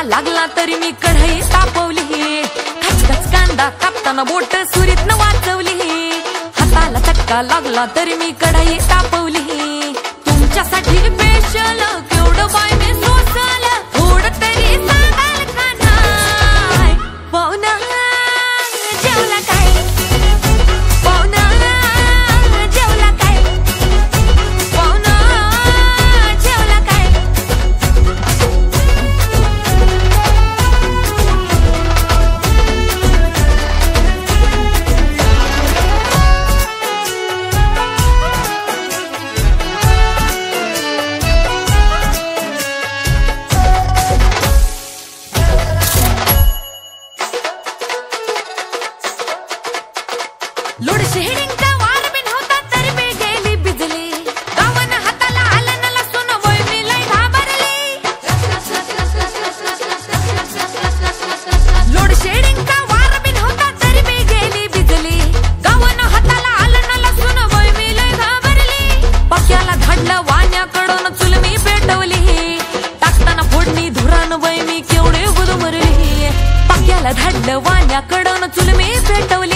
लागला तरी मी कढई तापवली, खचखच कांदा कापताना बोट सुरीत न वाचवली, हाताला चटका लागला तरी मी कढई तापवली। तुमच्यासाठी स्पेशल केवढं बाय मी सोसल, थोडं तरी सांगाल का नाही? पाहुणा जेवला काय? पाहुणा जेवला काय? पाहुणा जेवला काय? लोड शेडिंगचा वार बिन होता तरी मी गेली भिजली, गावानं हाताला आलं न लसून वय मी लय घाबरली। लोड शेडिंगचा वार बिन होता तरी मी गेली भिजली, गावानं हाताला आलं न लसून वय मी लय घाबरली। पाक्याला धाडलं वाण्याकडून चूल मी पेटवली, टाकताना फोडणी धुरान वय मी केवढे गुदमरली। पाक्याला धाडलं वाण्याकडून चूल मी पेटवली,